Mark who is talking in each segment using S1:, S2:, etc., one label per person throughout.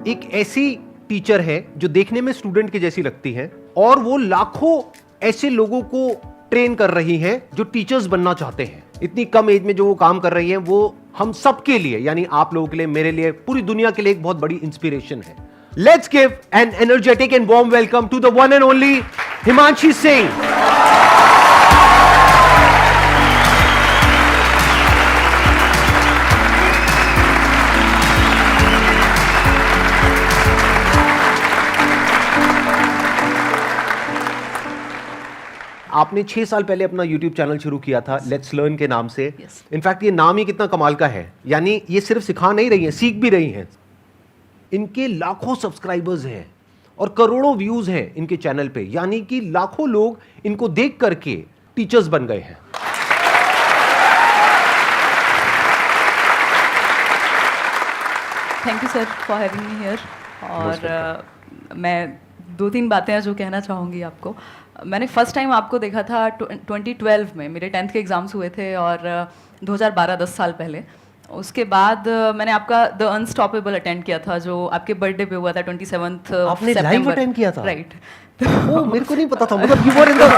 S1: एक ऐसी टीचर है जो देखने में स्टूडेंट की जैसी लगती है और वो लाखों ऐसे लोगों को ट्रेन कर रही हैं जो टीचर्स बनना चाहते हैं। इतनी कम एज में जो वो काम कर रही हैं वो हम सबके लिए, यानी आप लोगों के लिए, मेरे लिए, पूरी दुनिया के लिए एक बहुत बड़ी इंस्पिरेशन है। Let's give an energetic and warm welcome to the one and only Himanshi Singh. आपने 6 साल पहले अपना YouTube चैनल शुरू किया था लेट्स लर्न के नाम से। इनफैक्ट ये नाम ही कितना कमाल का है, यानी ये सिर्फ सिखा नहीं रही हैं, सीख भी रही हैं। इनके लाखों सब्सक्राइबर्स हैं और करोड़ों व्यूज हैं इनके चैनल पे, यानी कि लाखों लोग इनको देख करके टीचर्स बन गए हैं।
S2: Thank you sir for having me here. और मैं 2-3 बातें हैं जो कहना चाहूँगी आपको। मैंने फर्स्ट टाइम आपको देखा था 2012 में, मेरे 10th के एग्ज़ाम्स हुए थे और 2012 10 साल पहले। उसके बाद मैंने आपका द अनस्टॉपेबल अटेंड किया था जो आपके बर्थडे पे हुआ था 27th
S1: आपने लाइव अटेंड किया था?
S2: राइट।
S1: ओह, मेरे को नहीं पता था, मतलब यू वर इन द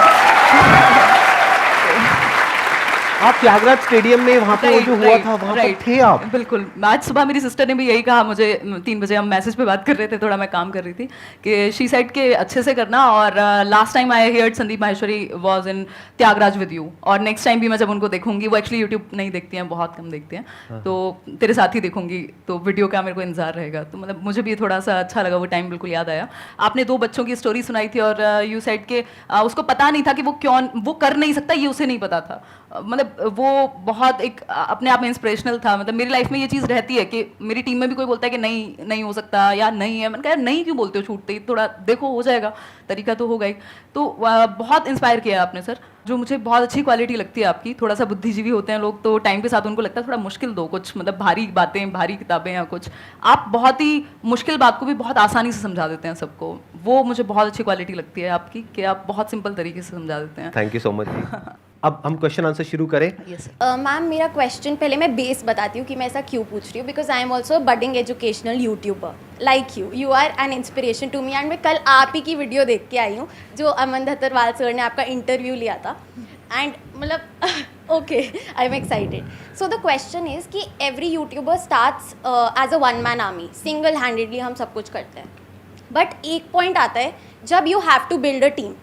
S1: आप त्यागराज स्टेडियम में वहाँ पे जो हुआ था वहाँ पे थे आप?
S2: बिल्कुल। आज सुबह मेरी सिस्टर ने भी यही कहा मुझे, 3 बजे हम मैसेज पे बात कर रहे थे, थोड़ा मैं काम कर रही थी, कि शी सेड के अच्छे से करना। और last time I heard Sandeep Maheshwari was in Tyagraj with you, और नेक्स्ट टाइम भी मैं जब उनको देखूंगी, वो एक्चुअली यूट्यूब नहीं देखती हैं, बहुत कम देखते हैं, तो तेरे साथ ही देखूंगी, तो वीडियो का मेरे को इंतजार रहेगा। तो मतलब मुझे भी थोड़ा सा अच्छा लगा, वो टाइम बिल्कुल याद आया। आपने 2 बच्चों की स्टोरी सुनाई थी और यू सेड के उसको पता नहीं था कि वो कर नहीं सकता, ये उसे नहीं पता था। मतलब वो बहुत एक अपने आप में इंस्पिरेशनल था। मतलब मेरी लाइफ में ये चीज़ रहती है कि मेरी टीम में भी कोई बोलता है कि नहीं हो सकता या नहीं है, मैंने कहा नहीं क्यों बोलते हो छूटते ही, थोड़ा देखो हो जाएगा, तरीका तो होगा ही। तो बहुत इंस्पायर किया आपने सर। जो मुझे बहुत अच्छी क्वालिटी लगती है आपकी, थोड़ा सा बुद्धिजीवी होते हैं लोग तो टाइम के साथ उनको लगता है थोड़ा मुश्किल दो कुछ, मतलब भारी बातें, भारी किताबें या कुछ, आप बहुत ही मुश्किल बात को भी बहुत आसानी से समझा देते हैं सबको। वो मुझे बहुत अच्छी क्वालिटी लगती है आपकी कि आप बहुत सिंपल तरीके से समझा देते हैं।
S1: Thank you so much. अब हम क्वेश्चन आंसर शुरू करें।
S3: मैम मेरा क्वेश्चन, पहले मैं बेस बताती हूँ कि मैं ऐसा क्यों पूछ रही हूँ, because I am also budding educational YouTuber like you are an inspiration to me. And मैं कल आप ही की वीडियो देख के आई हूँ जो अमन धतरवाल सर ने आपका इंटरव्यू लिया था, एंड मतलब okay I am excited. So the question is कि every YouTuber starts as a one man army, single handedly हम सब कुछ करते हैं, बट एक पॉइंट आता है जब you have to build a team,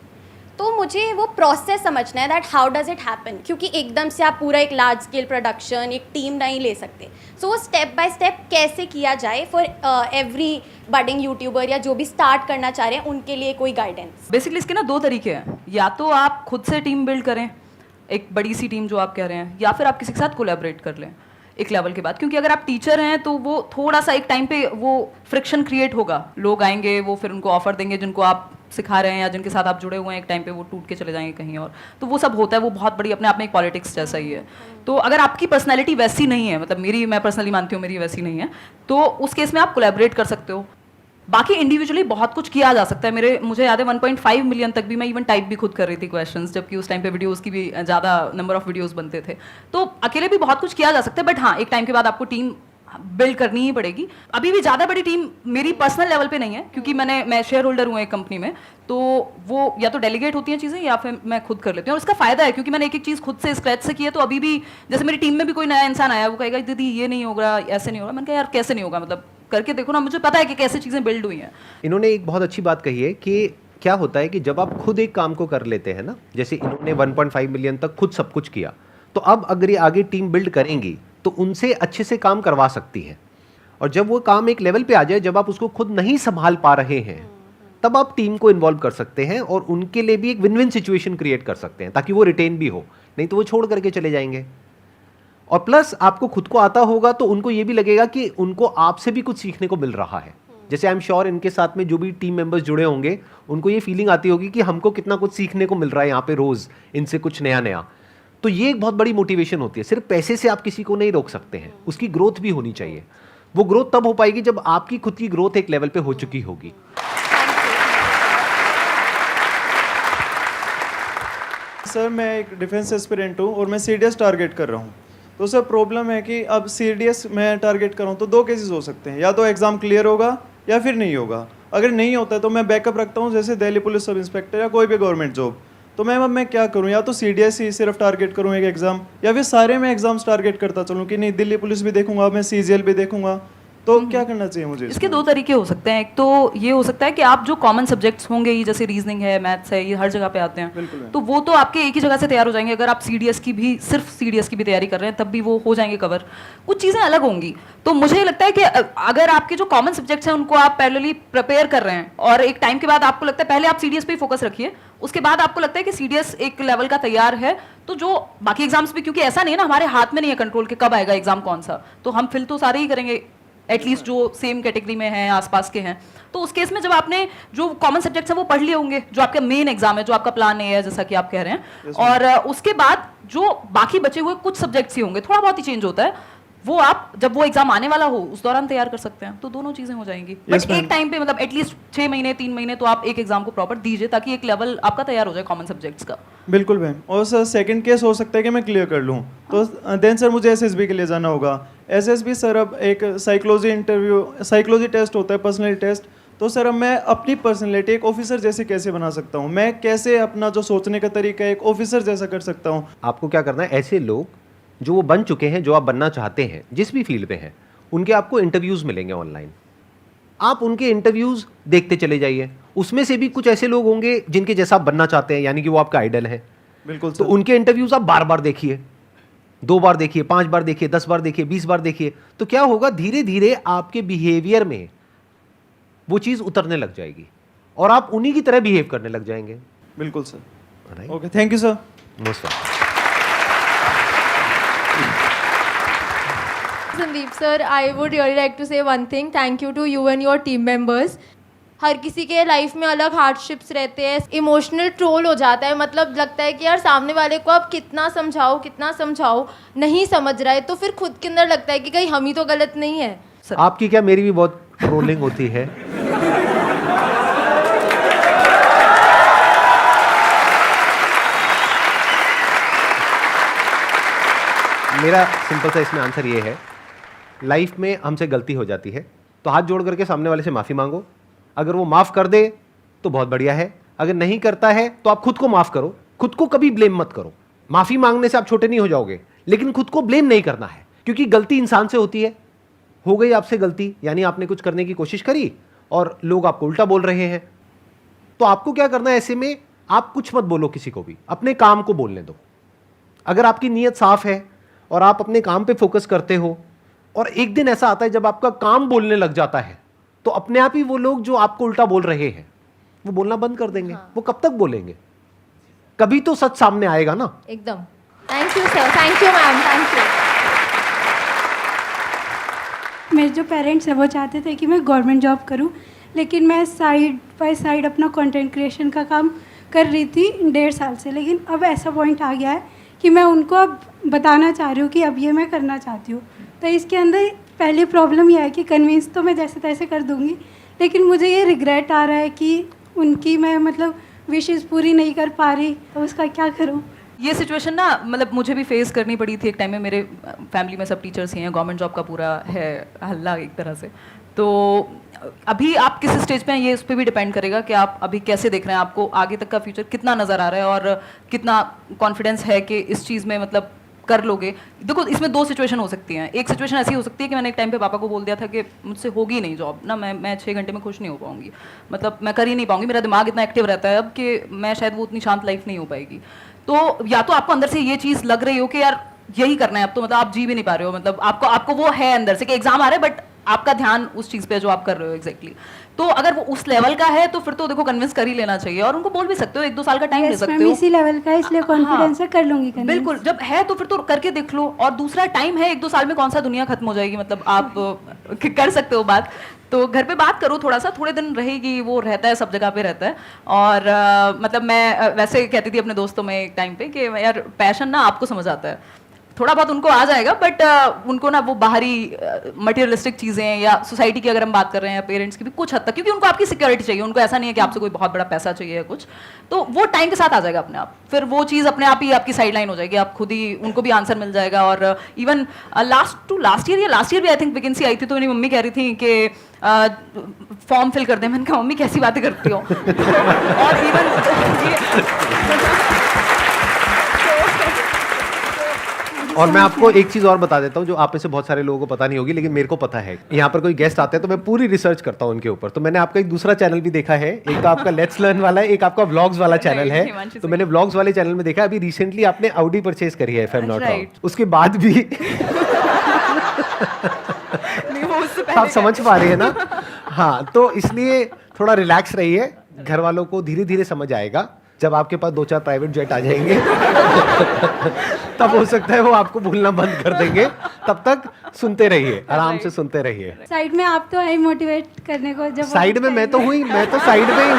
S3: तो मुझे वो प्रोसेस समझना है that how does it happen, क्योंकि एकदम से आप पूरा एक लार्ज स्केल प्रोडक्शन, एक टीम नहीं ले सकते। सो वो स्टेप बाय स्टेप कैसे किया जाए फॉर एवरी बडिंग यूट्यूबर या जो भी स्टार्ट करना चाह रहे हैं उनके लिए कोई गाइडेंस?
S2: बेसिकली इसके ना 2 तरीके हैं, या तो आप खुद से टीम बिल्ड करें, एक बड़ी सी टीम जो आप कह रहे हैं, या फिर आप किसी के साथ कोलैबोरेट कर लें एक लेवल के बाद। क्योंकि अगर आप टीचर हैं तो वो थोड़ा सा एक टाइम पे वो फ्रिक्शन क्रिएट होगा, लोग आएंगे, वो फिर उनको ऑफर देंगे जिनको आप सिखा रहे हैं या जिनके साथ आप जुड़े हुए हैं, एक टाइम पे वो टूट के चले जाएंगे कहीं और, तो वो सब होता है, वो बहुत बड़ी अपने आप में एक पॉलिटिक्स जैसा ही है। तो अगर आपकी पर्सनैलिटी वैसी नहीं है, मतलब मैं पर्सनली मानती हूँ मेरी वैसी नहीं है, तो उस केस में आप कोलैबोरेट कर सकते हो। बाकी इंडिविजुअली बहुत कुछ किया जा सकता है। मुझे याद है 1.5 मिलियन तक भी मैं इवन टाइप भी खुद कर रही थी क्वेश्चंस, जबकि उस टाइम पे वीडियोस की भी ज़्यादा नंबर ऑफ वीडियोस बनते थे, तो अकेले भी बहुत कुछ किया जा सकता है। बट हाँ, एक टाइम के बाद आपको टीम बिल्ड करनी ही पड़ेगी। अभी भी ज़्यादा बड़ी टीम मेरी पर्सनल लेवल पे नहीं है, क्योंकि मैं शेयर होल्डर हूँ एक कंपनी में, तो वो या तो डेलीगेट होती हैं चीज़ें या फिर मैं खुद कर लेती हूँ। और इसका फ़ायदा है क्योंकि मैंने एक चीज़ खुद से स्क्रैच से की है, तो अभी भी जैसे मेरी टीम में भी कोई नया इंसान आया, वो कहेगा दीदी ये नहीं होगा, ऐसे नहीं होगा, मैंने कहा यार कैसे नहीं होगा, मतलब करके देखो ना, मुझे पता है कि कैसे चीज़ें बिल्ड हुई हैं।
S1: इन्होंने एक बहुत अच्छी बात कही है कि क्या होता है कि जब आप खुद एक काम को कर लेते हैं ना, जैसे इन्होंने 1.5 मिलियन तक खुद सब कुछ किया, तो अब अगर ये आगे टीम बिल्ड करेंगी तो उनसे अच्छे से काम करवा सकती है। और जब वो काम एक लेवल पे आ जाए जब आप उसको खुद नहीं संभाल पा रहे हैं, तब आप टीम को इन्वॉल्व कर सकते हैं और उनके लिए भी एक विन विन सिचुएशन क्रिएट कर सकते हैं, ताकि वो रिटेन भी हो, नहीं तो वो छोड़ करके चले जाएंगे। और प्लस आपको खुद को आता होगा तो उनको ये भी लगेगा कि उनको आपसे भी कुछ सीखने को मिल रहा है। जैसे आई एम श्योर इनके साथ में जो भी टीम मेंबर्स जुड़े होंगे उनको ये फीलिंग आती होगी कि हमको कितना कुछ सीखने को मिल रहा है यहाँ पे रोज, इनसे कुछ नया नया। तो ये एक बहुत बड़ी मोटिवेशन होती है। सिर्फ पैसे से आप किसी को नहीं रोक सकते हैं, उसकी ग्रोथ भी होनी चाहिए। वो ग्रोथ तब हो पाएगी जब आपकी खुद की ग्रोथ एक लेवल पे हो चुकी होगी।
S4: सर मैं एक डिफेंस एस्पिरेंट हूँ और मैं सीडीएस टारगेट कर रहा हूँ। तो सर प्रॉब्लम है कि अब सीडीएस मैं टारगेट कर रहा हूँ तो 2 केसेस हो सकते हैं, या तो एग्ज़ाम क्लियर होगा या फिर नहीं होगा। अगर नहीं होता है तो मैं बैकअप रखता हूँ, जैसे दिल्ली पुलिस सब इंस्पेक्टर या कोई भी गवर्नमेंट जॉब। तो मैम अब मैं क्या करूँ, या तो CDSE सिर्फ टारगेट करूँ एक एग्ज़ाम, या फिर सारे मैं एग्जाम्स टारगेट करता चलूँ कि नहीं दिल्ली पुलिस भी देखूंगा, मैं CGL भी देखूंगा। तो क्या करना चाहिए मुझे
S2: इसके दो तरीके हो सकते हैं। एक तो ये हो सकता है कि आप जो कॉमन सब्जेक्ट्स होंगे ही, जैसे रीजनिंग है, मैथ्स है, ये हर जगह पे आते हैं,
S4: बिल्कुल है।
S2: तो वो तो आपके एक ही जगह से तैयार हो जाएंगे। अगर आप CDS की भी, सिर्फ CDS की भी तैयारी कर रहे हैं, तब भी वो हो जाएंगे कवर। कुछ चीज़ें अलग होंगी। तो मुझे लगता है कि अगर आपके जो कॉमन सब्जेक्ट्स हैं उनको आप पैरेलली प्रिपेयर कर रहे हैं, और एक टाइम के बाद आपको लगता है पहले आप CDS पे ही फोकस रखिए, उसके बाद आपको लगता है कि CDS एक लेवल का तैयार है, तो जो बाकी एग्जाम्स भी, क्योंकि ऐसा नहीं है ना, हमारे हाथ में नहीं है कंट्रोल कि कब आएगा एग्जाम कौन सा, तो हम फिल तो सारे ही करेंगे, एटलीस्ट जो सेम कैटेगरी में हैं, आसपास के हैं। तो उस केस में जब आपने जो कॉमन सब्जेक्ट्स हैं वो पढ़ लिए होंगे, जो आपका मेन एग्जाम है, जो आपका प्लान है, जैसा कि आप कह रहे हैं, और उसके बाद जो बाकी बचे हुए कुछ सब्जेक्ट्स ही होंगे, थोड़ा बहुत ही चेंज होता है, वो आप जब वो एग्जाम आने वाला हो उस दौरान तैयार कर सकते हैं। तो दोनों चीजें हो जाएंगी। बट एक टाइम पे, मतलब एटलीस्ट 6 महीने 3 महीने तो आप एक एग्जाम को प्रॉपर दीजिए, ताकि एक लेवल आपका तैयार हो जाए कॉमन सब्जेक्ट्स का।
S4: बिल्कुल मैम। और सर सेकंड केस हो सकता है कि मैं क्लियर कर लूँ, तो देन सर मुझे SSB के लिए जाना होगा। SSB सर अब एक साइकोलॉजी टेस्ट होता है, पर्सनैलिटी टेस्ट। तो सर अब मैं अपनी पर्सनैलिटी एक ऑफिसर जैसे कैसे बना सकता हूँ, मैं कैसे अपना जो सोचने का तरीका है एक ऑफिसर जैसा कर सकता हूँ।
S1: आपको क्या करना है, ऐसे लोग जो वो बन चुके हैं, जो आप बनना चाहते हैं, जिस भी फील्ड पे हैं, उनके आपको इंटरव्यूज मिलेंगे ऑनलाइन। आप उनके इंटरव्यूज देखते चले जाइए। उसमें से भी कुछ ऐसे लोग होंगे जिनके जैसा आप बनना चाहते हैं, यानी कि वो आपका आइडल है।
S4: बिल्कुल
S1: तो
S4: सर।
S1: उनके इंटरव्यूज आप बार बार देखिए, 2 बार देखिए, 5 बार देखिए, 10 बार देखिए, 20 बार देखिए। तो क्या होगा, धीरे धीरे आपके बिहेवियर में वो चीज उतरने लग जाएगी और आप उन्हीं की तरह बिहेव करने लग जाएंगे।
S4: बिल्कुल sir.
S1: Right?
S4: Okay, thank you sir.
S1: Most welcome.
S5: Sandeep sir, I would really like to say one thing. Thank you to you and your team members. हर किसी के लाइफ में अलग हार्डशिप्स रहते हैं, इमोशनल ट्रोल हो जाता है, मतलब लगता है कि यार सामने वाले को आप कितना समझाओ नहीं समझ रहा है, तो फिर खुद के अंदर लगता है कि कहीं हम ही तो गलत नहीं है।
S1: आपकी क्या, मेरी भी बहुत ट्रोलिंग होती है। मेरा सिंपल सा इसमें आंसर ये है, लाइफ में हमसे गलती हो जाती है तो हाथ जोड़ करके सामने वाले से माफ़ी मांगो। अगर वो माफ़ कर दे तो बहुत बढ़िया है, अगर नहीं करता है तो आप खुद को माफ़ करो। खुद को कभी ब्लेम मत करो। माफ़ी मांगने से आप छोटे नहीं हो जाओगे, लेकिन खुद को ब्लेम नहीं करना है, क्योंकि गलती इंसान से होती है। हो गई आपसे गलती, यानी आपने कुछ करने की कोशिश करी और लोग आपको उल्टा बोल रहे हैं, तो आपको क्या करना है, ऐसे में आप कुछ मत बोलो किसी को भी, अपने काम को बोलने दो। अगर आपकी नीयत साफ है और आप अपने काम पे फोकस करते हो, और एक दिन ऐसा आता है जब आपका काम बोलने लग जाता है, तो अपने आप ही वो लोग जो आपको उल्टा बोल रहे हैं वो बोलना बंद कर देंगे। वो कब तक बोलेंगे, कभी तो सच सामने आएगा ना।
S5: एकदम। Thank you sir, thank you ma'am, thank you.
S6: मेरे जो पेरेंट्स हैं वो चाहते थे कि मैं गवर्नमेंट जॉब करूं, लेकिन मैं साइड बाय साइड अपना कंटेंट क्रिएशन का काम कर रही थी 1.5 साल से। लेकिन अब ऐसा पॉइंट आ गया है कि मैं उनको अब बताना चाह रही हूँ कि अब ये मैं करना चाहती हूँ। तो इसके अंदर पहली प्रॉब्लम यह है कि कन्विंस तो मैं जैसे तैसे कर दूँगी, लेकिन मुझे ये रिग्रेट आ रहा है कि उनकी मैं मतलब विशेज़ पूरी नहीं कर पा रही, तो उसका क्या करूँ।
S2: ये सिचुएशन ना, मतलब मुझे भी फेस करनी पड़ी थी एक टाइम में। मेरे फैमिली में सब टीचर्स ही हैं, गवर्नमेंट जॉब का पूरा है हल्ला एक तरह से। तो अभी आप किस स्टेज पे हैं ये उस पर भी डिपेंड करेगा कि आप अभी कैसे देख रहे हैं, आपको आगे तक का फ्यूचर कितना नज़र आ रहा है और कितना कॉन्फिडेंस है कि इस चीज़ में मतलब कर लोगे। देखो, इसमें 2 सिचुएशन हो सकती हैं। एक सिचुएशन ऐसी हो सकती है कि मैंने एक टाइम पे पापा को बोल दिया था कि मुझसे होगी नहीं जॉब ना, मैं 6 घंटे में खुश नहीं हो पाऊंगी, मतलब मैं कर ही नहीं पाऊंगी, मेरा दिमाग इतना एक्टिव रहता है अब कि मैं शायद वो उतनी शांत लाइफ नहीं हो पाएगी। तो या तो आपको अंदर से ये चीज़ लग रही हो कि यार यही करना है अब, तो मतलब आप जी भी नहीं पा रहे हो, मतलब आपको वो है अंदर से कि एग्जाम आ रहा है, बट आपका ध्यान उस चीज़ पे जो आप कर रहे हो एग्जैक्टली। तो अगर वो उस लेवल का है तो फिर तो देखो कन्विंस कर ही लेना चाहिए, और उनको बोल भी सकते हो 1-2 साल का टाइम ले सकते हो।
S6: इसी लेवल का है, इसलिए कॉन्फिडेंस है, कर लूंगी convince।
S2: बिल्कुल, जब है तो फिर तो करके देख लो। और दूसरा, टाइम है, 1-2 साल में कौन सा दुनिया खत्म हो जाएगी, मतलब आप कर सकते हो बात। तो घर पे बात करो, थोड़े दिन रहेगी, वो रहता है, सब जगह पे रहता है। और मतलब मैं वैसे कहती थी अपने दोस्तों में एक टाइम पे कि यार पैशन ना आपको समझ आता है, थोड़ा बहुत उनको आ जाएगा, बट उनको ना वो बाहरी मटेरियलिस्टिक चीज़ें या सोसाइटी की अगर हम बात कर रहे हैं या पेरेंट्स की भी कुछ हद तक, क्योंकि उनको आपकी सिक्योरिटी चाहिए, उनको ऐसा नहीं है कि आपसे कोई बहुत बड़ा पैसा चाहिए या कुछ, तो वो टाइम के साथ आ जाएगा अपने आप, फिर वो चीज़ अपने आप ही आपकी साइड लाइन हो जाएगी, आप खुद ही उनको भी आंसर मिल जाएगा। और इवन लास्ट ईयर भी आई थिंक वैकेंसी आई थी, तो मेरी मम्मी कह रही थी कि फॉर्म फिल कर दे। मैंने कहा मम्मी कैसी बातें करती हो और
S1: और मैं आपको एक चीज और बता देता हूँ जो आप में से बहुत सारे लोगों को पता नहीं होगी, लेकिन मेरे को पता है। यहाँ पर कोई गेस्ट आते हैं तो मैं पूरी रिसर्च करता हूँ उनके ऊपर। तो मैंने आपका एक दूसरा चैनल भी देखा है, एक तो आपका लेट्स लर्न वाला है, एक आपका व्लॉग्स वाला चैनल है। तो मैंने व्लॉग्स वाले चैनल में देखा अभी रिसेंटली आपने ऑडी परचेज करी है, if I am not wrong, उसके बाद भी आप समझ पा रहे हैं ना? हाँ, तो इसलिए थोड़ा रिलैक्स रहिए, घर वालों को धीरे धीरे समझ आएगा। जब आपके पास 2-4 प्राइवेट जेट आ जाएंगे तब हो सकता है वो आपको भूलना बंद कर देंगे। तब तक सुनते रहिए, आराम से सुनते रहिए।
S6: साइड में आप तो है मोटिवेट करने को, जब
S1: साइड में मैं तो हुई, मैं तो साइड में ही।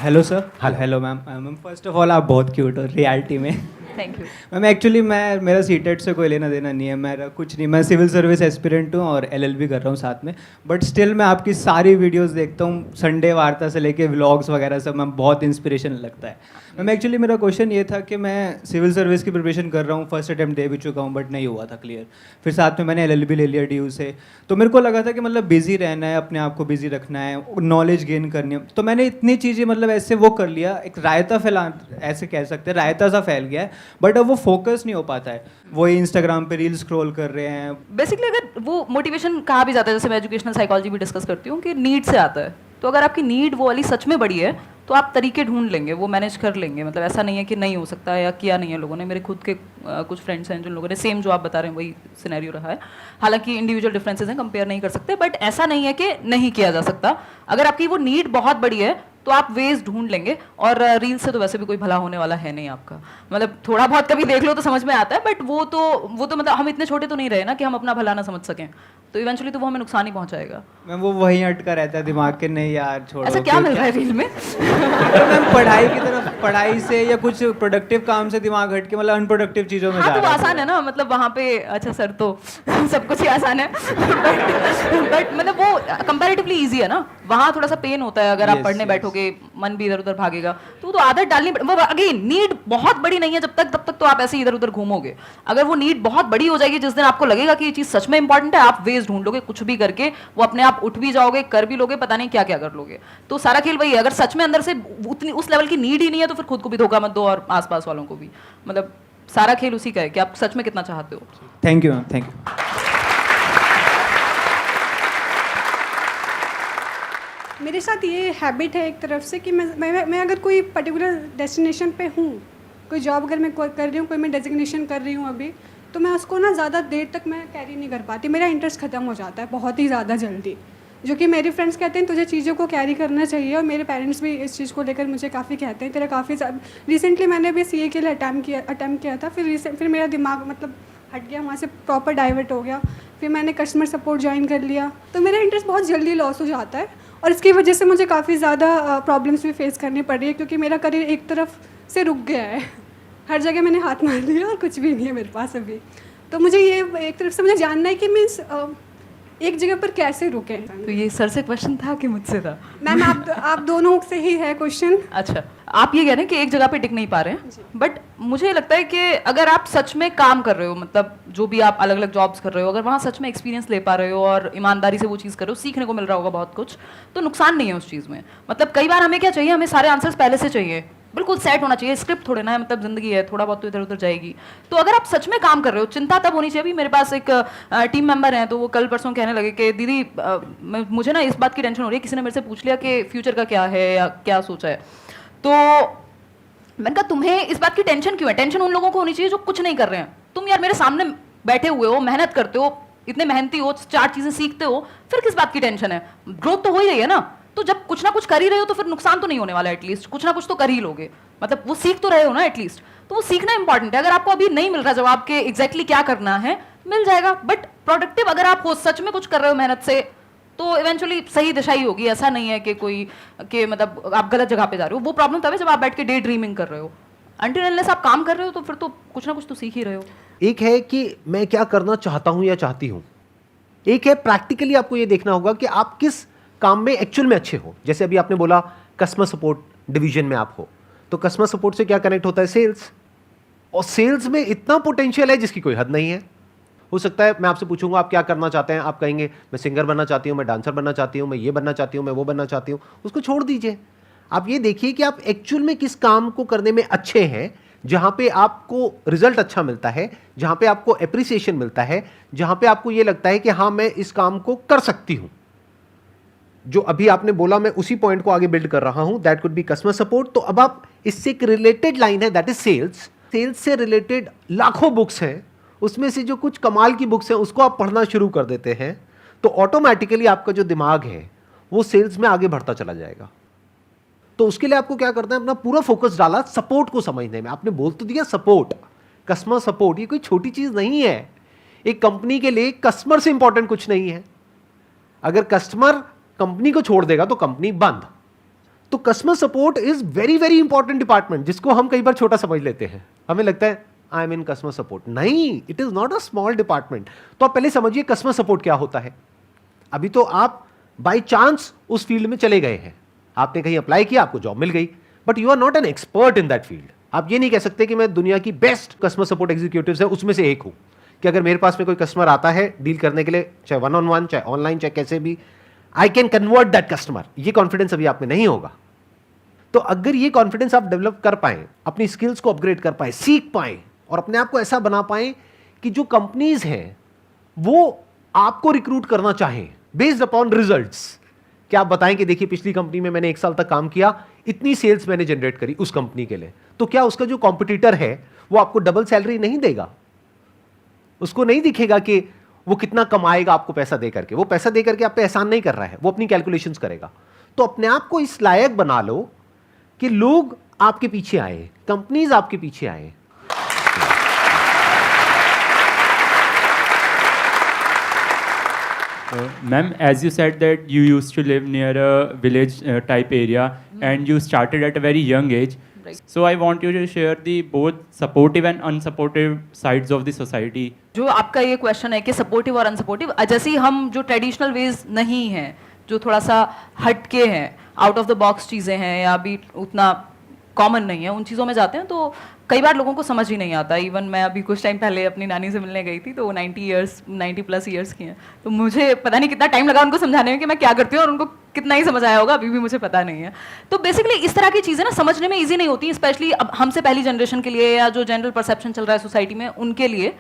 S7: Hello sir. Hello ma'am. Ma'am first of all आप बहुत क्यूट हो रियलिटी में।
S2: थैंक यू
S7: मैम एक्चुअली मेरा सीटेट से कोई लेना देना नहीं है, मेरा कुछ नहीं, मैं सिविल सर्विस एस्पिरेंट हूँ और एलएलबी कर रहा हूँ साथ में, बट स्टिल मैं आपकी सारी वीडियोस देखता हूँ, संडे वार्ता से लेके व्लॉग्स वगैरह सब, मैम बहुत इंस्पिरेशन लगता है। मैम एक्चुअली मेरा क्वेश्चन ये था कि मैं सिविल सर्विस की प्रिपरेशन कर रहा हूँ, फर्स्ट अटैम्प्ट दे भी चुका हूँ बट नहीं हुआ था क्लियर, फिर साथ में मैंने एलएलबी ले लिया DU से, तो मेरे को लगा था कि मतलब बिजी रहना है, अपने आप को बिजी रखना है, नॉलेज गेन करनी है, तो मैंने इतनी चीज़ें मतलब ऐसे वो कर लिया, एक रायता फैला, ऐसे कह सकते हैं रायता सा फैल गया है, बट अब वो फोकस नहीं हो पाता है, वो इंस्टाग्राम पे रील स्क्रॉल कर रहे हैं।
S2: बेसिकली अगर वो मोटिवेशन कहा भी जाता है, जैसे मैं एजुकेशनल साइकोलॉजी भी डिस्कस करती हूँ कि नीड से आता है, तो अगर आपकी नीड वो वाली सच में बड़ी है तो आप तरीके ढूंढ लेंगे, वो मैनेज कर लेंगे। मतलब ऐसा नहीं है कि नहीं हो सकता या किया नहीं है लोगों ने। मेरे खुद के कुछ फ्रेंड्स हैं जिन लोगों ने सेम जो आप बता रहे हैं वही सिनेरियो रहा है। हालांकि इंडिविजुअल डिफरेंसेस हैं, कंपेयर नहीं कर सकते, बट ऐसा नहीं है कि नहीं किया जा सकता। अगर आपकी वो नीड बहुत बड़ी है तो आप वेज ढूंढ लेंगे। और रील से तो वैसे भी कोई भला होने वाला है नहीं आपका, मतलब थोड़ा बहुत कभी देख लो तो समझ में आता है, बट वो तो मतलब हम इतने छोटे तो नहीं रहे ना कि हम अपना भला ना समझ सकें, तो इवेंचुअली तो वो हमें नुकसान ही पहुंचाएगा।
S7: मैम वो वहीं अटका रहता है दिमाग के, नहीं यार छोड़ो।
S2: ऐसा क्या मिल रहा है रील में?
S7: तो मैम पढ़ाई की तरफ, पढ़ाई से या कुछ प्रोडक्टिव काम से दिमाग हट के मतलब अनप्रोडक्टिव चीज़ों में
S2: हाँ,
S7: जा
S2: तो वो
S7: रहा है।
S2: आसान है ना, मतलब वहाँ पे अच्छा सर तो सब कुछ ही आसान है, बट मतलब वो कंपैरेटिवली इजी है ना, वहाँ थोड़ा सा पेन होता है। अगर आप पढ़ने बैठोगे मन भी इधर उधर भागेगा, तो वो तो आदत डालनी वो अगेन नीड बहुत बड़ी नहीं है जब तक, तब तक तो आप ऐसे इधर उधर घूमोगे। अगर वो नीड बहुत बड़ी हो जाएगी, जिस दिन आपको लगेगा कि ये चीज़ सच में इंपॉर्टेंट है, आप वेज ढूंढ लोगे, कुछ भी करके वो अपने आप उठ भी जाओगे, कर भी लोगे, पता नहीं क्या क्या कर लोगे। तो सारा खेल वही है, अगर सच में अंदर से उतनी उस लेवल की नीड ही नहीं है तो फिर खुद को भी धोखा मत दो और आसपास वालों को भी। मतलब सारा खेल उसी का है कि आप सच में कितना चाहते हो।
S7: Thank you ma'am, thank you.
S6: मेरे साथ ये हैबिट है एक तरफ से कि मैं अगर कोई पर्टिकुलर डेस्टिनेशन पे हूँ, कोई जॉब अगर मैं कर रही हूँ, कोई मैं डेजिग्नेशन कर रही हूँ अभी, तो मैं उसको ना ज़्यादा देर तक मैं कैरी नहीं कर पाती, मेरा इंटरेस्ट ख़त्म हो जाता है बहुत ही ज़्यादा जल्दी। जो कि मेरे फ्रेंड्स कहते हैं तुझे चीज़ों को कैरी करना चाहिए, और मेरे पेरेंट्स भी इस चीज़ को लेकर मुझे काफ़ी कहते हैं तेरा काफ़ी रिसेंटली मैंने भी CA के लिए अटैम्प्ट किया था, फिर मेरा दिमाग मतलब हट गया, वहाँ से प्रॉपर डाइवर्ट हो गया, फिर मैंने कस्टमर सपोर्ट ज्वाइन कर लिया, तो मेरा इंटरेस्ट बहुत जल्दी लॉस हो जाता है, और इसकी वजह से मुझे काफ़ी ज़्यादा प्रॉब्लम्स भी फेस करनी पड़ रही है, क्योंकि मेरा करियर एक तरफ से रुक गया है, हर जगह मैंने हाथ मार लिया और कुछ भी नहीं है मेरे पास अभी। तो मुझे ये एक तरफ से मुझे जानना है कि मीन्स एक जगह पर कैसे रुकें।
S2: तो ये सर से क्वेश्चन था कि मुझसे था?
S6: मैम आप दोनों से ही है क्वेश्चन।
S2: अच्छा, आप ये कह रहे हैं कि एक जगह पे टिक नहीं पा रहे हैं, बट मुझे लगता है कि अगर आप सच में काम कर रहे हो, मतलब जो भी आप अलग अलग जॉब्स कर रहे हो, अगर वहाँ सच में एक्सपीरियंस ले पा रहे हो और ईमानदारी से वो चीज़ कर रहे हो, सीखने को मिल रहा होगा बहुत कुछ, तो नुकसान नहीं है उस चीज़ में। मतलब कई बार हमें क्या चाहिए, हमें सारे आंसर्स पहले से चाहिए, बिल्कुल सेट होना चाहिए, स्क्रिप्ट थोड़े ना है, मतलब जिंदगी है, थोड़ा बहुत तो इधर उधर जाएगी। तो अगर आप सच में काम कर रहे हो, चिंता तब होनी चाहिए। अभी मेरे पास एक टीम मेंबर हैं, तो वो कल परसों कहने लगे कि दीदी मुझे ना इस बात की टेंशन हो रही है, किसी ने मेरे से पूछ लिया कि फ्यूचर का क्या है या क्या सोचा है। तो मैंने कहा तुम्हें इस बात की टेंशन क्यों है? टेंशन उन लोगों को होनी चाहिए जो कुछ नहीं कर रहे हैं। तुम यार मेरे सामने बैठे हुए हो, मेहनत करते हो, इतने मेहनती हो, 4 चीजें सीखते हो, फिर किस बात की टेंशन है? ग्रोथ तो हो ही रही है ना। तो जब कुछ ना कुछ कर ही रहे हो तो फिर नुकसान तो नहीं होने वाला, एटलीस्ट कुछ ना कुछ तो कर ही लोगे, मतलब वो सीख तो रहे हो ना एटलीस्ट। तो वो सीखना इंपॉर्टेंट है। अगर आपको अभी नहीं मिल रहा जवाब के एग्जैक्टली क्या करना है, मिल जाएगा, बट प्रोडक्टिव अगर आप हो, सच में कुछ कर रहे हो मेहनत से, तो इवेंचुअली सही दिशा ही होगी। ऐसा नहीं है कि कोई कि मतलब आप गलत जगह पे जा रहे हो। वो प्रॉब्लम तब है जब आप बैठ के डे ड्रीमिंग कर रहे हो। अनटिल अनलेस आप काम कर रहे हो तो फिर तो कुछ ना कुछ तो सीख ही रहे हो।
S1: एक है कि मैं क्या करना चाहता हूं या चाहती हूं, एक है प्रैक्टिकली आपको ये देखना होगा कि आप किस काम में एक्चुअल में अच्छे हो। जैसे अभी आपने बोला कस्टमर सपोर्ट डिवीजन में आप हो, तो कस्टमर सपोर्ट से क्या कनेक्ट होता है? सेल्स। और सेल्स में इतना पोटेंशियल है जिसकी कोई हद नहीं है। हो सकता है मैं आपसे पूछूंगा आप क्या करना चाहते हैं, आप कहेंगे मैं सिंगर बनना चाहती हूं, मैं डांसर बनना चाहती हूं, मैं ये बनना चाहती हूं, मैं वो बनना चाहती हूं। उसको छोड़ दीजिए। आप ये देखिए कि आप एक्चुअल में किस काम को करने में अच्छे हैं, जहां पे आपको रिजल्ट अच्छा मिलता है, जहां पे आपको एप्रिसिएशन मिलता है, जहां पे आपको ये लगता है कि हाँ मैं इस काम को कर सकती हूं। जो अभी आपने बोला मैं उसी पॉइंट को आगे बिल्ड कर रहा हूं, that could be customer support. तो अब आप इससे एक रिलेटेड लाइन है, दैट इज सेल्स। सेल्स से रिलेटेड लाखों बुक्स हैं, उसमें से जो कुछ कमाल की बुक्स हैं उसको आप पढ़ना शुरू कर देते हैं, तो ऑटोमेटिकली आपका जो दिमाग है वो सेल्स में आगे बढ़ता चला जाएगा। तो उसके लिए आपको क्या करना है, अपना पूरा फोकस डाला सपोर्ट को समझने में। आपने बोल तो दिया सपोर्ट, कस्टमर सपोर्ट, ये कोई छोटी चीज नहीं है। एक कंपनी के लिए कस्टमर से इंपॉर्टेंट कुछ नहीं है। अगर कस्टमर कंपनी को छोड़ देगा तो कंपनी बंद। तो customer support is very very important department, जिसको हम कई बार छोटा समझ लेते हैं। हमें लगता है I am in customer support. नहीं, it is not a small department. तो आप पहले समझिए कस्टमर सपोर्ट क्या होता है। अभी तो आप बाय चांस उस फील्ड में चले गए हैं, आपने कहीं अप्लाई किया, आपको जॉब मिल गई, but you are not an expert in that field. आप ये नहीं कह सकते कि मैं दुनिया की बेस्ट कस्टमर सपोर्ट एग्जीक्यूटिव्स है उसमें से एक हूं, कि अगर मेरे पास में कोई कस्टमर आता है डील करने के लिए, चाहे वन ऑन वन, चाहे ऑनलाइन, चाहे कैसे भी, I can convert that customer. ये कॉन्फिडेंस अभी आप में नहीं होगा। तो अगर ये कॉन्फिडेंस आप डेवलप कर पाए, अपनी स्किल्स को अपग्रेड कर पाए, सीख पाए और अपने आप को ऐसा बना पाए कि जो कंपनीज हैं वो आपको रिक्रूट करना चाहें बेस्ड अपॉन रिजल्ट्स। क्या आप बताएं कि देखिए पिछली कंपनी में मैंने 1 साल तक काम किया, इतनी सेल्स मैंने जनरेट करी उस कंपनी के लिए, तो क्या उसका जो कॉम्पिटिटर है वो आपको डबल सैलरी नहीं देगा? उसको नहीं दिखेगा कि वो कितना कमाएगा आपको पैसा दे करके। वो पैसा दे करके आप पे एहसान नहीं कर रहा है, वो अपनी कैलकुलेशंस करेगा। तो अपने आप को इस लायक बना लो कि लोग आपके पीछे आए, कंपनीज आपके पीछे आए।
S8: Ma'am, as you said that you used to live near a village type area and you started at a very young age.
S2: Right.
S8: So I want you to share the both supportive and unsupportive sides of the society.
S2: जो आपका ये question है कि supportive और unsupportive, जैसे ही हम जो traditional ways नहीं हैं, जो थोड़ा सा हटके हैं, आउट ऑफ द बॉक्स चीज़ें हैं या अभी उतना कॉमन नहीं है, उन चीज़ों में जाते हैं तो कई बार लोगों को समझ ही नहीं आता। इवन मैं अभी कुछ टाइम पहले अपनी नानी से मिलने गई थी, तो वो 90 प्लस ईयर्स की हैं, तो मुझे पता नहीं कितना टाइम लगा उनको समझाने में कि मैं क्या करती हूँ, और उनको कितना ही समझ आया होगा अभी भी मुझे पता नहीं है। तो बेसिकली इस तरह की चीज़ें ना समझने में ईजी नहीं होती, स्पेशली अब हमसे पहली जनरेशन के लिए या जो जनरल परसेप्शन चल रहा है सोसाइटी में उनके लिए।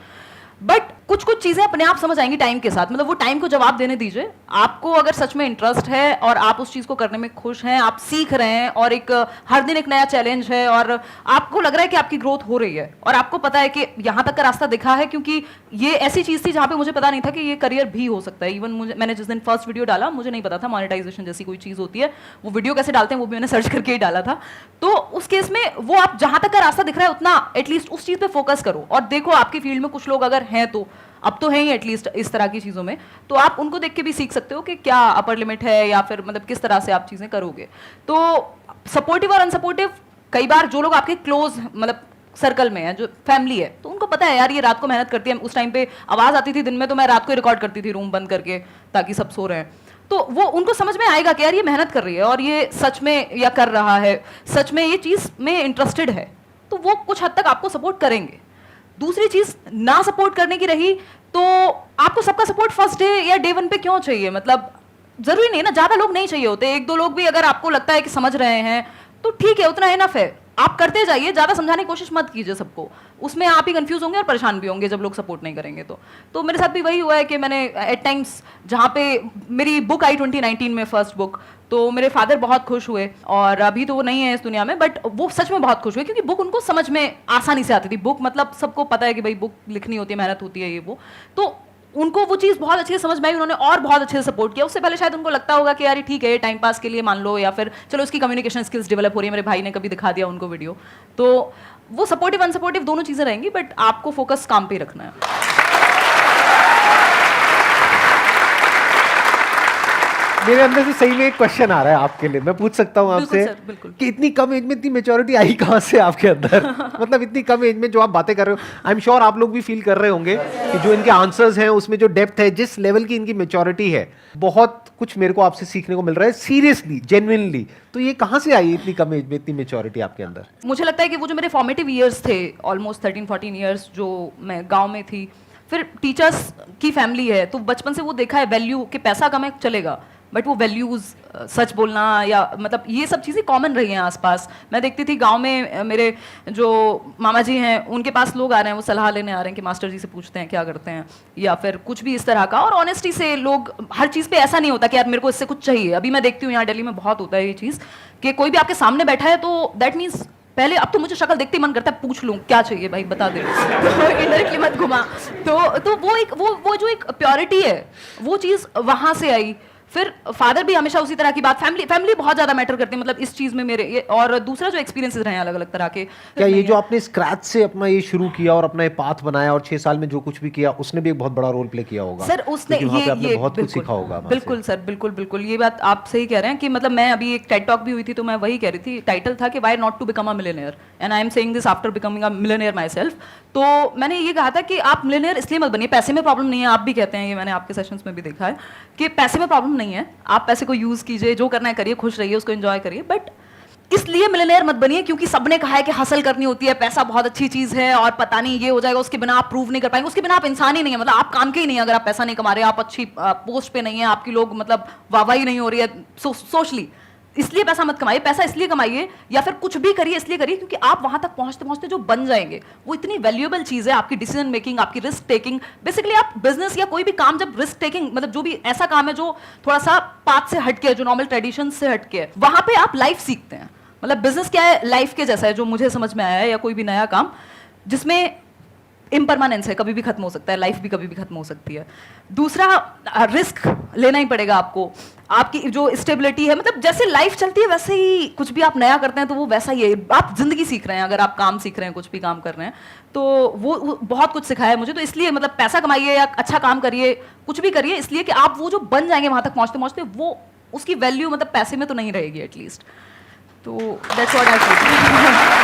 S2: बट कुछ कुछ चीज़ें अपने आप समझ आएंगी टाइम के साथ। मतलब वो टाइम को जवाब देने दीजिए। आपको अगर सच में इंटरेस्ट है और आप उस चीज़ को करने में खुश हैं, आप सीख रहे हैं और एक हर दिन एक नया चैलेंज है और आपको लग रहा है कि आपकी ग्रोथ हो रही है और आपको पता है कि यहाँ तक का रास्ता दिखा है, क्योंकि ये ऐसी चीज़ थी जहाँ पे मुझे पता नहीं था कि ये करियर भी हो सकता है। इवन मैंने जिस दिन फर्स्ट वीडियो डाला मुझे नहीं पता था मोनेटाइजेशन जैसी कोई चीज़ होती है, वो वीडियो कैसे डालते हैं वो भी मैंने सर्च करके ही डाला था। तो उस केस में वो आप जहाँ तक का रास्ता दिख रहा है उतना एटलीस्ट उस चीज़ पे फोकस करो और देखो आपकी फील्ड में कुछ लोग अगर हैं, तो अब तो है ही एटलीस्ट इस तरह की चीज़ों में, तो आप उनको देख के भी सीख सकते हो कि क्या अपर लिमिट है या फिर मतलब किस तरह से आप चीज़ें करोगे। तो सपोर्टिव और अनसपोर्टिव, कई बार जो लोग आपके क्लोज मतलब सर्कल में है, जो फैमिली है, तो उनको पता है यार ये रात को मेहनत करती है। उस टाइम पे आवाज़ आती थी दिन में, तो मैं रात को रिकॉर्ड करती थी रूम बंद करके ताकि सब सो रहे हैं। तो वो उनको समझ में आएगा कि यार ये मेहनत कर रही है और ये सच में या कर रहा है, सच में ये चीज़ में इंटरेस्टेड है, तो वो कुछ हद तक आपको सपोर्ट करेंगे। दूसरी चीज ना सपोर्ट करने की रही, तो आपको सबका सपोर्ट फर्स्ट डे या डे 1 पे क्यों चाहिए? मतलब जरूरी नहीं ना, ज्यादा लोग नहीं चाहिए होते। 1-2 लोग भी अगर आपको लगता है कि समझ रहे हैं तो ठीक है, उतना इनफ है। आप करते जाइए, ज्यादा समझाने की कोशिश मत कीजिए सबको, उसमें आप ही कंफ्यूज होंगे और परेशान भी होंगे जब लोग सपोर्ट नहीं करेंगे। तो मेरे साथ भी वही हुआ है कि मैंने एट टाइम्स, जहाँ पे मेरी बुक आई 2019 में फर्स्ट बुक, तो मेरे फादर बहुत खुश हुए और अभी तो वो नहीं है इस दुनिया में, बट वो सच में बहुत खुश हुए क्योंकि बुक उनको समझ में आसानी से आती थी। बुक मतलब सबको पता है कि भाई बुक लिखनी होती है, मेहनत होती है, ये वो, तो उनको वो चीज़ बहुत अच्छे से समझ में आई, उन्होंने और बहुत अच्छे से सपोर्ट किया। उससे पहले शायद उनको लगता होगा कि यार ठीक है टाइम पास के लिए मान लो, या फिर चलो उसकी कम्युनिकेशन स्किल्स डेवलप हो रही है, मेरे भाई ने कभी दिखा दिया उनको वीडियो। तो वो सपोर्टिव अनसपोर्टिव दोनों चीज़ें रहेंगी, बट आपको फोकस काम पे ही रखना है।
S1: मेरे अंदर से सही में एक क्वेश्चन आ रहा है आपके लिए, मैं पूछ सकता हूँ
S2: बिल्कुल
S1: आपसे
S2: सर, बिल्कुल।
S1: कि इतनी कम एज में इतनी मेच्योरिटी आई कहाँ से आपके अंदर? मतलब इतनी कम एज में जो आप बातें कर रहे हो, आई एम श्योर आप लोग भी फील कर रहे होंगे कि जो इनके आंसर्स हैं उसमें जो डेप्थ है, जिस लेवल की इनकी मेच्योरिटी है, बहुत कुछ मेरे को आपसे सीखने को मिल रहा है, सीरियसली, जेन्युइनली। तो ये कहाँ से आई इतनी कम एज में इतनी मेच्योरिटी आपके अंदर?
S2: मुझे लगता है कि वो जो मेरे फॉर्मेटिव ईयर्स थे, ऑलमोस्ट 13-14 ईयर्स जो मैं गांव में थी, फिर टीचर्स की फैमिली है, तो बचपन से वो देखा है वैल्यू कि पैसा कम है चलेगा, बट वो वैल्यूज़, सच बोलना, या मतलब ये सब चीज़ें कॉमन रही हैं आसपास। मैं देखती थी गांव में मेरे जो मामा जी हैं, उनके पास लोग आ रहे हैं, वो सलाह लेने आ रहे हैं कि मास्टर जी से पूछते हैं क्या करते हैं, या फिर कुछ भी इस तरह का। और ऑनेस्टी से लोग, हर चीज़ पे ऐसा नहीं होता कि यार मेरे को इससे कुछ चाहिए। अभी मैं देखती हूँ यहाँ दिल्ली में बहुत होता है ये चीज़ कि कोई भी आपके सामने बैठा है तो दैट मीन्स पहले, अब तो मुझे शक्ल देखते ही मन करता है पूछ लूं क्या चाहिए भाई बता दे, तो इनडायरेक्टली मत घुमा। तो वो एक वो जो एक प्योरिटी है, वो चीज़ वहाँ से आई। फिर फादर भी हमेशा उसी तरह की बात, फैमिली बहुत ज्यादा मैटर करती है मतलब इस चीज में मेरे ये। और दूसरा जो एक्सपीरियंसेस रहे हैं अलग अलग तरह के,
S1: क्या ये जो आपने स्क्रैच से अपना ये शुरू किया और अपना ये पाथ बनाया और 6 साल में जो कुछ भी किया, उसने भी एक बहुत बड़ा रोल प्ले किया होगा
S2: सर? उसने
S1: क्योंकि वहाँ पे आपने
S2: ये
S1: बहुत कुछ सीखा होगा वहाँ से।
S2: बिल्कुल सर, बिल्कुल ये बात आप सही कह रहे हैं कि मतलब मैं अभी एक टेड टॉक भी हुई थी तो मैं वही कह रही थी, टाइटल था कि why not to become a millionaire, and I am saying this after becoming a millionaire myself. तो मैंने ये कहा था कि आप मिलियनेयर इसलिए मत बनिए, पैसे में प्रॉब्लम नहीं है, आप भी कहते हैं, ये मैंने आपके सेशंस में भी देखा है कि पैसे में प्रॉब्लम नहीं है, आप पैसे को यूज कीजिए, जो करना है करिए, खुश रहिए, उसको एंजॉय करिए, बट इसलिए मिलियनेयर मत बनिए क्योंकि सबने कहा है कि हसल करनी होती है, पैसा बहुत अच्छी चीज है और पता नहीं ये हो जाएगा, उसके बिना आप प्रूव नहीं कर पाएंगे, उसके बिना आप इंसान ही नहीं है, मतलब आप काम के ही नहीं है अगर आप पैसा नहीं कमा रहे, आप अच्छी पोस्ट पे नहीं है, आपकी लोग मतलब वाहवाही नहीं हो रही है सोशली, इसलिए पैसा मत कमाइए। पैसा इसलिए कमाइए या फिर कुछ भी करिए इसलिए करिए क्योंकि आप वहां तक पहुंचते पहुंचते जो बन जाएंगे वो इतनी वैल्यूएबल चीज है, आपकी डिसीजन मेकिंग, आपकी रिस्क टेकिंग। बेसिकली आप बिजनेस या कोई भी काम जब रिस्क टेकिंग, मतलब जो भी ऐसा काम है जो थोड़ा सा पाथ से हटके है, जो नॉर्मल ट्रेडिशन से हटके है, वहां पे आप लाइफ सीखते हैं। मतलब बिजनेस क्या है, लाइफ के जैसा है, जो मुझे समझ में आया है, या कोई भी नया काम जिसमें इम्परमानेंस है, कभी भी खत्म हो सकता है, लाइफ भी कभी भी खत्म हो सकती है। दूसरा, रिस्क लेना ही पड़ेगा आपको, आपकी जो स्टेबिलिटी है, मतलब जैसे लाइफ चलती है वैसे ही कुछ भी आप नया करते हैं तो वो वैसा ही है, आप जिंदगी सीख रहे हैं, अगर आप काम सीख रहे हैं, कुछ भी काम कर रहे हैं, तो वो बहुत कुछ सिखाया है मुझे। तो इसलिए मतलब पैसा कमाइए या अच्छा काम करिए, कुछ भी करिए, इसलिए कि आप वो जो बन जाएंगे वहां तक पहुंचते पहुंचते, वो उसकी वैल्यू मतलब पैसे में तो नहीं रहेगी एटलीस्ट। तो दैट्स व्हाट आई फील।